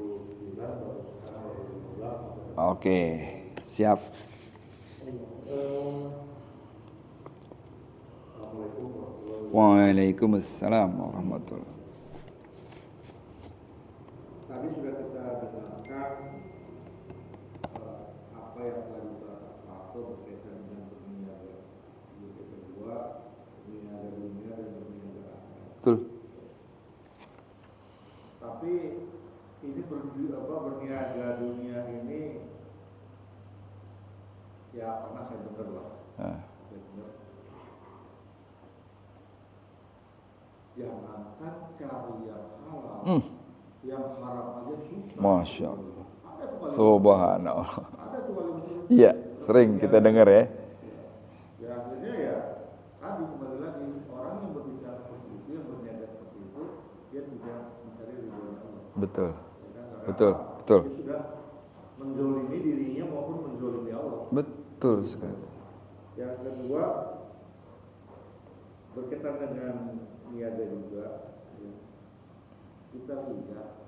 Speaker 1: Oke, siap. Waalaikumsalam warahmatullahi.
Speaker 2: Tadi sudah kita dengarkan apa yang telah dibahas Pak Harto berkaitan dengan berniaga. Yang kedua, berniaga dunia dan berniaga akhirat.
Speaker 1: Betul.
Speaker 2: Tapi ini berniaga dunia ini ya pernah saya dengar lah. Jangankan cari yang halal, yang haram aja susah.
Speaker 1: Masya Allah. Subhanallah. Iya, sering kita dengar ya.
Speaker 2: Ya akhirnya ya tadi kembali lagi orang yang berbicara seperti itu, yang berniaga seperti itu, dia tidak mencari ridho Allah.
Speaker 1: Betul.
Speaker 2: Ya,
Speaker 1: Betul. Betul.
Speaker 2: Dia sudah menzolimi dirinya maupun menzolimi Allah.
Speaker 1: Betul sekali.
Speaker 2: Yang kedua berkaitan dengan niaga juga, ya, kita lihat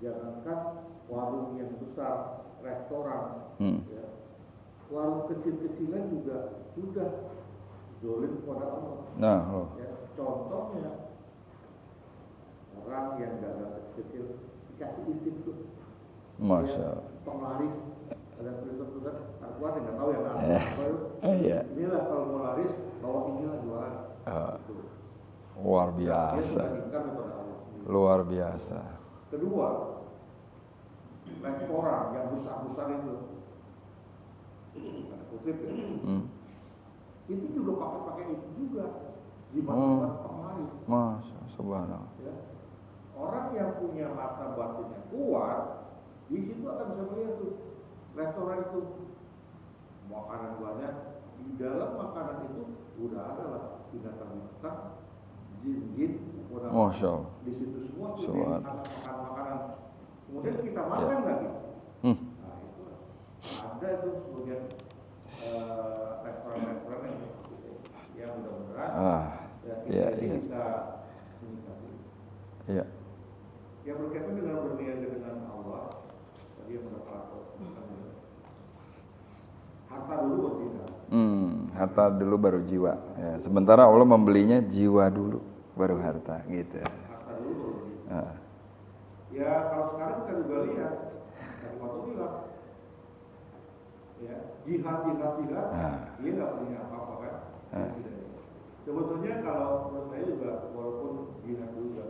Speaker 2: jangankan warung yang besar, restoran, ya, warung kecil-kecilan juga sudah zolim kepada Allah.
Speaker 1: Nah,
Speaker 2: ya, contohnya orang yang dagang kecil-kecil dikasih izin tuh,
Speaker 1: Masya Allah.
Speaker 2: Penglaris ada tulisan-tulisan, keluar nggak tahu yang apa.
Speaker 1: Iya.
Speaker 2: Inilah kalau mau laris, bawa inilah jualan.
Speaker 1: Luar biasa. Luar biasa.
Speaker 2: Kedua, restoran yang besar-besar itu, kutip ya, itu juga pakai itu juga di tempat penglaris.
Speaker 1: Masya Subhanallah.
Speaker 2: Ya. Orang yang punya mata batinnya kuat, di situ akan bisa melihat tuh restoran itu makanan banyak, di dalam makanan itu udah ada lah binatang-binatang, jin-jin,
Speaker 1: Masya Allah.
Speaker 2: di situ semua tuh makanan-makanan. Kemudian kita makan lagi. Nah itu ada tuh sebagian restoran-restoran yang mudah-mudahan kita bisa menikmati.
Speaker 1: Iya.
Speaker 2: Yang berkaitan dengan berniaga dengan Allah, tadi yang mendapat harta dulu baru jiwa.
Speaker 1: Harta dulu baru jiwa. Ya, sementara Allah membelinya jiwa dulu, baru harta, gitu.
Speaker 2: Harta dulu baru jiwa. Ya kalau sekarang kita juga lihat, tadi waktu bilang, ya jihad, dia nggak punya apa-apa kan? Sebetulnya kalau menurut saya juga walaupun jihad juga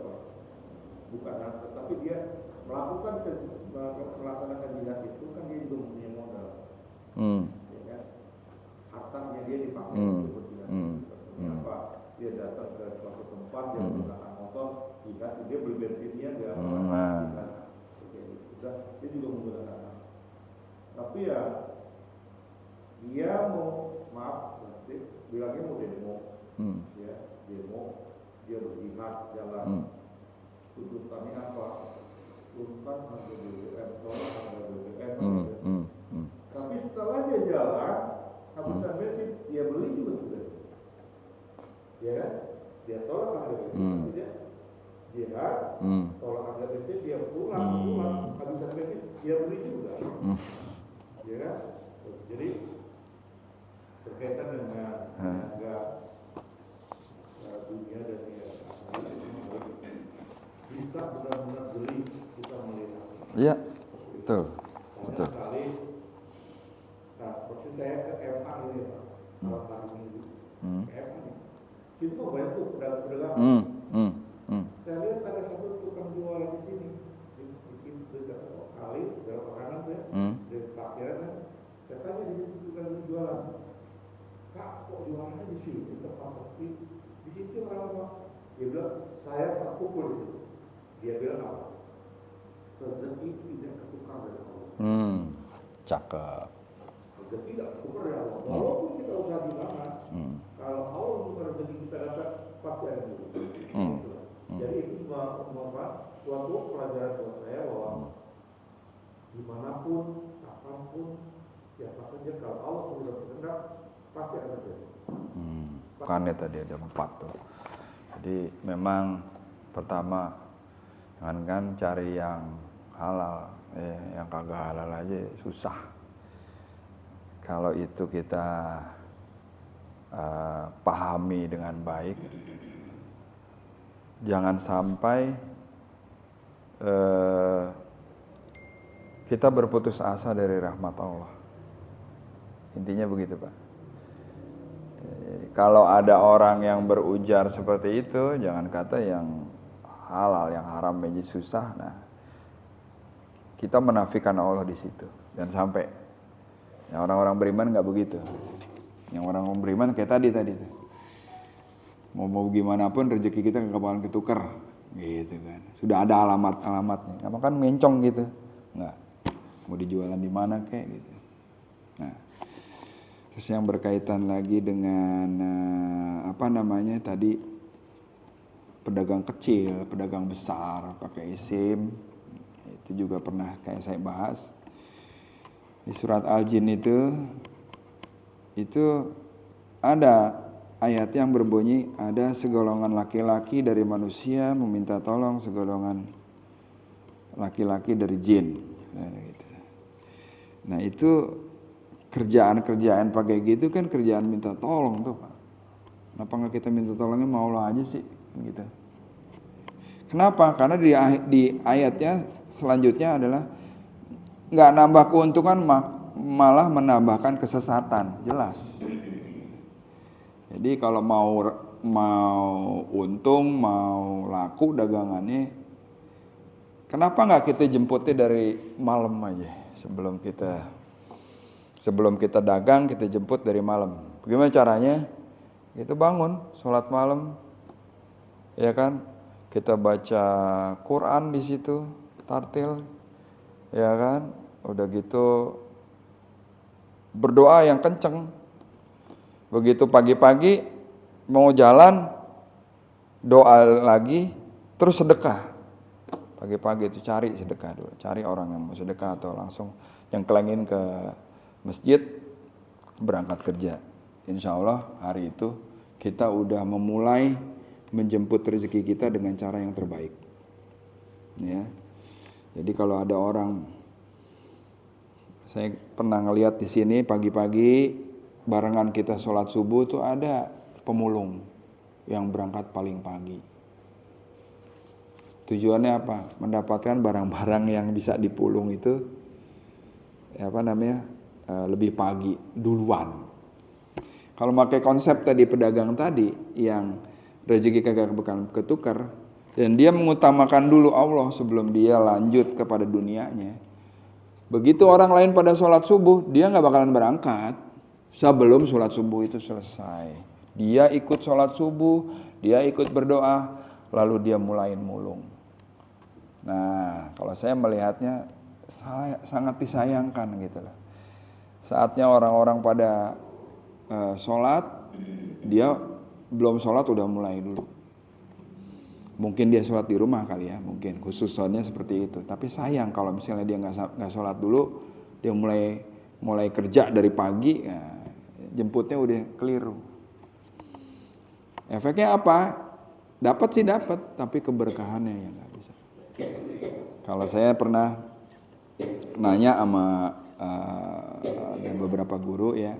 Speaker 2: bukan, tetapi dia melaksanakan jihad itu kan dia juga punya modal. Ya kan? Hartanya dia dipakai untuk berjihad. Apa? Dia datang ke suatu tempat, dia menggunakan motor, jihad, dia beli bensinnya, dia dia juga menggunakan. Tapi ya dia mau bilangnya mau demo, ya demo, dia berjihad jalan. Tuntutannya apa? Tuntutan harga BBM, tolak harga BBM. Tapi setelah dia jalan, habisan bensin, dia beli juga sudah. Ya kan? Dia tolak harga bensin, dia jihad, tolak harga bensin, dia pulang, habisan bensin, dia beli juga. Ya kan? Jadi berkaitan dengan harga dunia dan dia bisa benar-benar beli, kita melihat.
Speaker 1: Iya, betul. Betul.
Speaker 2: Sekali, nah, seperti saya ke MA ini Pak, kalau hari Minggu, ke MA ini, itu kok banyak tuh pedagang. Saya lihat ada satu tukang jualan di sini, bikin dekat kali, dalam makanan saya, dari parkiran kan, saya tanya di situ tukang jualan, Kak, kok jualannya di sini, di tempat sepi, di situ orang Pak, dia bilang, saya terpukul itu. Dia bilang apa? Rezeki tidak ketukar dari Allah.
Speaker 1: Cakep.
Speaker 2: Rezeki tidak ketukar dari Allah. Walaupun kita usaha di mana, kalau Allah untuk rezeki kita dapat pasti ada dulu. Jadi itu suatu pelajaran buat saya bahwa dimanapun, kapanpun, siapa saja kalau Allah sudah berkehendak, pasti akan terjadi.
Speaker 1: Bukannya tadi ada 4 tuh. Jadi memang pertama jangan cari yang halal, yang kagak halal aja susah. Kalau itu kita pahami dengan baik, jangan sampai kita berputus asa dari rahmat Allah. Intinya begitu, Pak. Jadi, kalau ada orang yang berujar seperti itu, jangan kata yang halal, yang haram aja susah. Nah, kita menafikan Allah di situ. Dan sampai yang orang-orang beriman nggak begitu. Yang orang beriman kayak tadi tuh. Mau gimana pun rezeki kita nggak bakalan ketuker, gitu kan. Sudah ada alamatnya. Nggak makan mencong gitu, nggak. Mau dijualan di mana kayak gitu. Nah, terus yang berkaitan lagi dengan tadi pedagang kecil, pedagang besar pakai isim, itu juga pernah kayak saya bahas di surat Al-Jin itu ada ayat yang berbunyi, ada segolongan laki-laki dari manusia meminta tolong segolongan laki-laki dari jin. Nah itu kerjaan pakai gitu kan kerjaan minta tolong tuh, Pak. Kenapa nggak kita minta tolongnya mau Allah aja sih, gitu. Kenapa? Karena di ayatnya selanjutnya adalah nggak nambah keuntungan, malah menambahkan kesesatan, jelas. Jadi kalau mau untung, mau laku dagangannya, kenapa nggak kita jemputnya dari malam aja sebelum kita dagang, kita jemput dari malam. Bagaimana caranya? Kita bangun, sholat malam, ya kan? Kita baca Quran di situ, tartil, ya kan? Udah gitu berdoa yang kenceng. Begitu pagi-pagi mau jalan, doa lagi, terus sedekah. Pagi-pagi itu cari sedekah dulu, cari orang yang mau sedekah atau langsung nyengklengin ke masjid, berangkat kerja. Insya Allah hari itu kita udah memulai menjemput rezeki kita dengan cara yang terbaik. Ya. Jadi kalau ada orang, saya pernah ngelihat di sini pagi-pagi barengan kita sholat subuh tuh ada pemulung yang berangkat paling pagi. Tujuannya apa? Mendapatkan barang-barang yang bisa dipulung itu lebih pagi duluan. Kalau pakai konsep tadi pedagang tadi yang rezeki kagak bakal ketukar dan dia mengutamakan dulu Allah sebelum dia lanjut kepada dunianya. Begitu orang lain pada sholat subuh, dia nggak bakalan berangkat sebelum sholat subuh itu selesai. Dia ikut sholat subuh, dia ikut berdoa, lalu dia mulai mulung. Nah, kalau saya melihatnya sangat disayangkan gitu lah. Saatnya orang-orang pada sholat, dia belum sholat udah mulai dulu. Mungkin dia sholat di rumah kali ya, mungkin khususnya seperti itu. Tapi sayang kalau misalnya dia nggak sholat dulu, dia mulai kerja dari pagi, ya, jemputnya udah keliru. Efeknya apa? Dapat sih dapat, tapi keberkahannya yang nggak bisa. Kalau saya pernah nanya sama dan beberapa guru ya,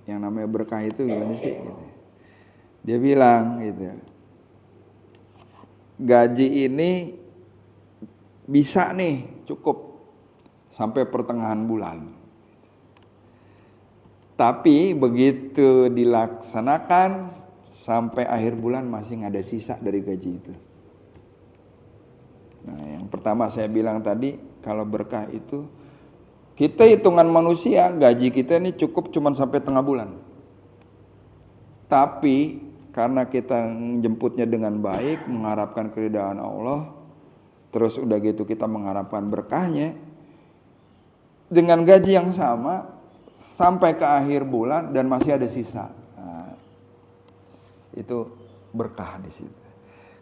Speaker 1: yang namanya berkah itu gimana sih? Gitu. Dia bilang gitu, gaji ini bisa nih cukup sampai pertengahan bulan. Tapi begitu dilaksanakan sampai akhir bulan masih nggak ada sisa dari gaji itu. Nah, yang pertama saya bilang tadi, kalau berkah itu kita hitungan manusia, gaji kita ini cukup cuma sampai tengah bulan. Tapi karena kita menjemputnya dengan baik, mengharapkan keridhaan Allah, terus udah gitu kita mengharapkan berkahnya, dengan gaji yang sama sampai ke akhir bulan dan masih ada sisa. Nah, itu berkah di situ.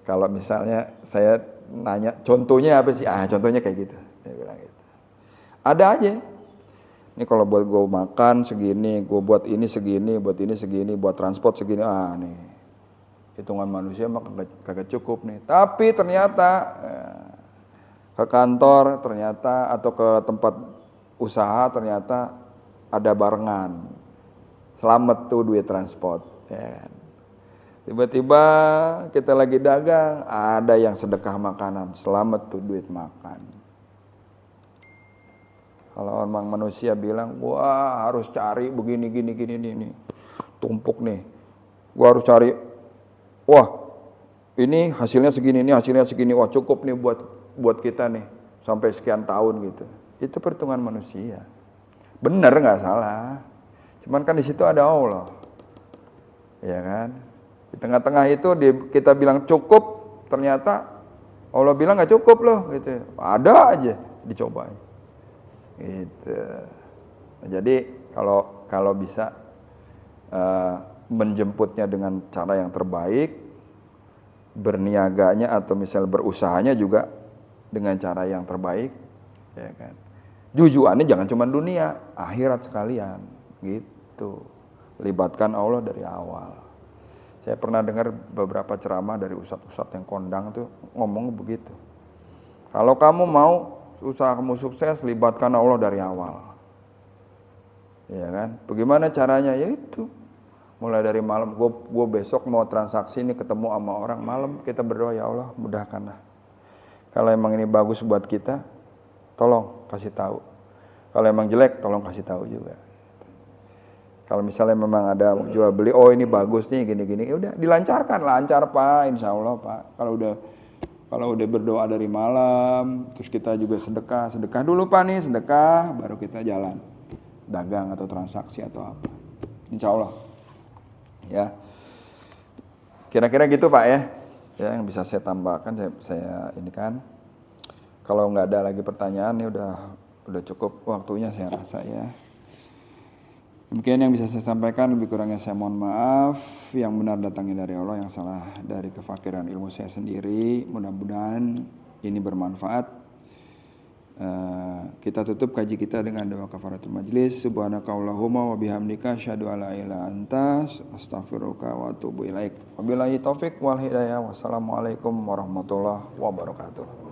Speaker 1: Kalau misalnya saya nanya contohnya apa sih? Contohnya kayak gitu. Saya bilang gitu. Ada aja. Ini kalau buat gue makan segini, gue buat ini segini, buat transport segini, nih hitungan manusia mah kagak cukup nih. Tapi ternyata ke kantor ternyata atau ke tempat usaha ternyata ada barengan, selamat tuh duit transport, ya kan? Tiba-tiba kita lagi dagang, ada yang sedekah makanan, selamat tuh duit makan. Kalau orang manusia bilang, wah harus cari begini, gini, tumpuk nih. Gua harus cari, wah ini hasilnya segini, wah cukup nih buat kita nih sampai sekian tahun gitu. Itu perhitungan manusia. Benar nggak salah. Cuman kan di situ ada Allah, ya kan? Di tengah-tengah itu kita bilang cukup, ternyata Allah bilang nggak cukup loh, gitu. Ada aja dicobain. Gitu. Nah, jadi kalau bisa menjemputnya dengan cara yang terbaik, berniaganya atau misal berusahanya juga dengan cara yang terbaik, ya kan. Tujuannya jangan cuma dunia, akhirat sekalian, gitu. Libatkan Allah dari awal. Saya pernah dengar beberapa ceramah dari ustadz-ustadz yang kondang tuh ngomong begitu. Kalau kamu mau usaha kamu sukses, libatkan Allah dari awal. Ya kan? Bagaimana caranya? Ya itu. Mulai dari malam, gue besok mau transaksi ini ketemu sama orang, malam kita berdoa, ya Allah mudahkanlah. Kalau emang ini bagus buat kita, tolong kasih tahu. Kalau emang jelek, tolong kasih tahu juga. Kalau misalnya memang ada jual beli, oh ini bagus nih, gini-gini, ya udah dilancarkan, lancar Pak, insya Allah Pak. Kalau udah berdoa dari malam, terus kita juga sedekah dulu Pak nih, sedekah, baru kita jalan, dagang atau transaksi atau apa, insya Allah. Ya, kira-kira gitu Pak ya, yang bisa saya tambahkan, saya ini kan. Kalau nggak ada lagi pertanyaan, ini udah cukup waktunya saya rasa ya. Demikian yang bisa saya sampaikan, lebih kurangnya saya mohon maaf. Yang benar datangnya dari Allah, yang salah dari kefakiran ilmu saya sendiri. Mudah-mudahan ini bermanfaat. Kita tutup kaji kita dengan doa kafaratul majlis. Subhanakallahumma wa bihamdika asyhadu an la ilaha anta astaghfiruka wa atubu ilaik. Wabillahi taufik wal hidayah. Wassalamualaikum warahmatullahi wabarakatuh.